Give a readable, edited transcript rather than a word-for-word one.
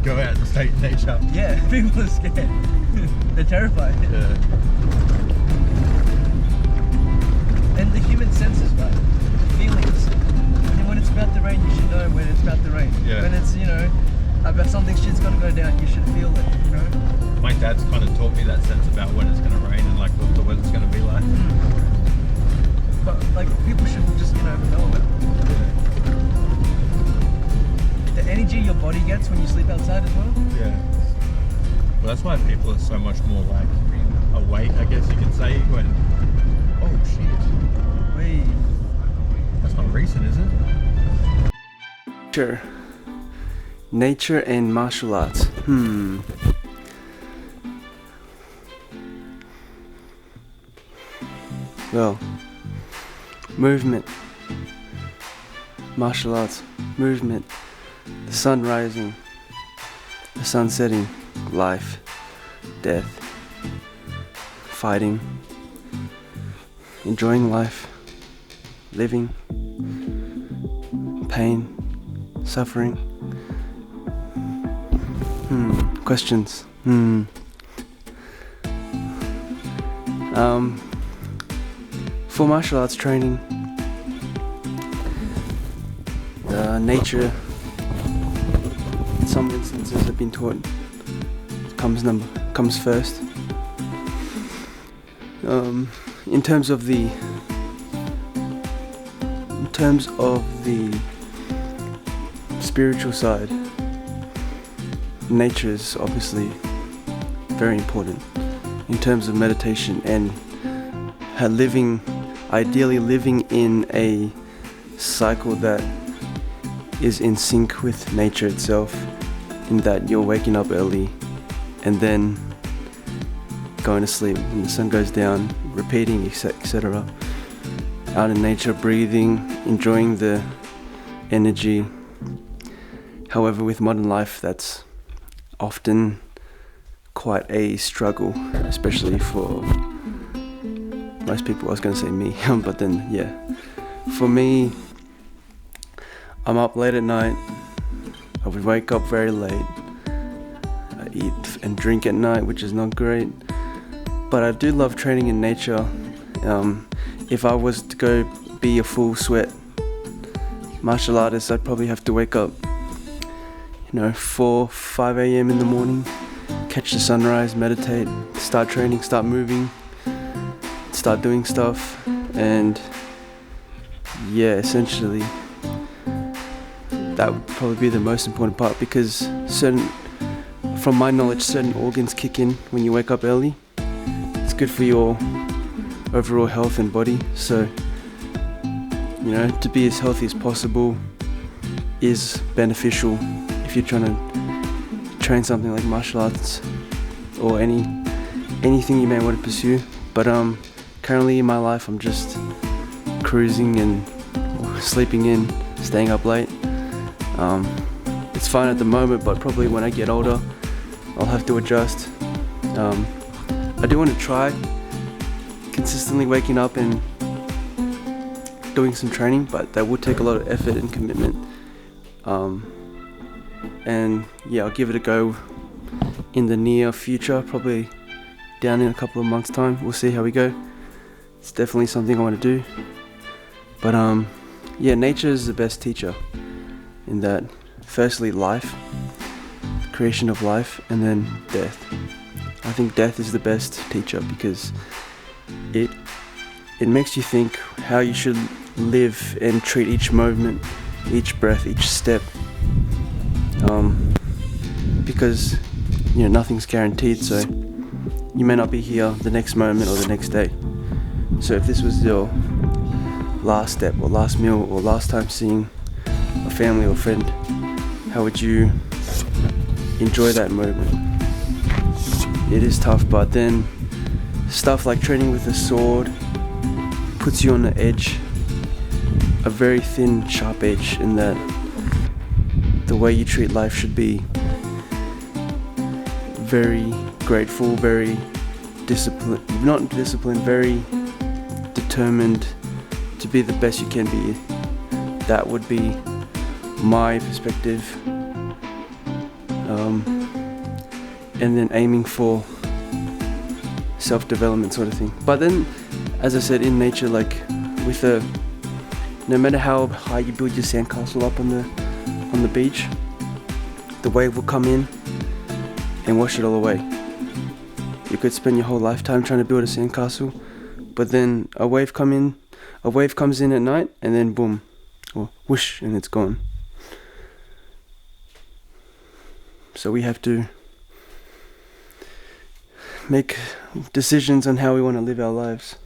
Go out and stay in nature. Yeah, people are scared. They're terrified. Yeah. And the human senses, right? The feelings. And when it's about to rain, you should know when it's about to rain. Yeah. When it's, about something shit's gonna go down, you should feel it, My dad's kind of taught me that sense about when it's going to rain and like what the weather's going to be like. But like people should just, know about it. The energy your body gets when you sleep outside as well. Yeah. Well, that's why people are so much more like awake, I guess you could say, when... Oh shit. Wait. That's not recent, is it? Sure. Nature and martial arts. Well, movement, martial arts, movement, the sun rising, the sun setting, life, death, fighting, enjoying life, living, pain, suffering. Questions. For martial arts training, nature, in some instances I've been taught, comes first. In terms of the spiritual side, nature is obviously very important in terms of meditation and ideally living in a cycle that is in sync with nature itself, in that you're waking up early and then going to sleep when the sun goes down, repeating, etc. Out in nature, breathing, enjoying the energy. However, with modern life, that's often quite a struggle, especially for most people. I was going to say me, but then yeah, for me, I'm up late at night. I would wake up very late. I eat and drink at night, which is not great, but I do love training in nature. If I was to go be a full sweat martial artist, I'd probably have to wake up 4-5 a.m. in the morning, catch the sunrise, meditate, start training, start moving, start doing stuff, and yeah, essentially that would probably be the most important part, because from my knowledge, certain organs kick in when you wake up early. It's good for your overall health and body, so to be as healthy as possible is beneficial if you're trying to train something like martial arts or anything you may want to pursue. But currently in my life, I'm just cruising and sleeping in, staying up late. It's fine at the moment, but probably when I get older, I'll have to adjust. I do want to try consistently waking up and doing some training, but that would take a lot of effort and commitment. And yeah, I'll give it a go in the near future, probably down in a couple of months' time. We'll see how we go. It's definitely something I want to do. But yeah, nature is the best teacher in that, firstly, life, creation of life, and then death. I think death is the best teacher because it makes you think how you should live and treat each moment each breath, each step. Because nothing's guaranteed, so you may not be here the next moment or the next day. So if this was your last step or last meal or last time seeing a family or friend, how would you enjoy that moment? It is tough, but then stuff like training with a sword puts you on the edge, a very thin, sharp edge, in that the way you treat life should be very grateful, very very determined to be the best you can be. That would be my perspective. And then aiming for self-development sort of thing. But then, as I said, in nature, like no matter how high you build your sandcastle up on the beach, the wave will come in and wash it all away. You could spend your whole lifetime trying to build a sandcastle, but then a wave comes in at night, and then boom, or whoosh, and it's gone. So we have to make decisions on how we want to live our lives.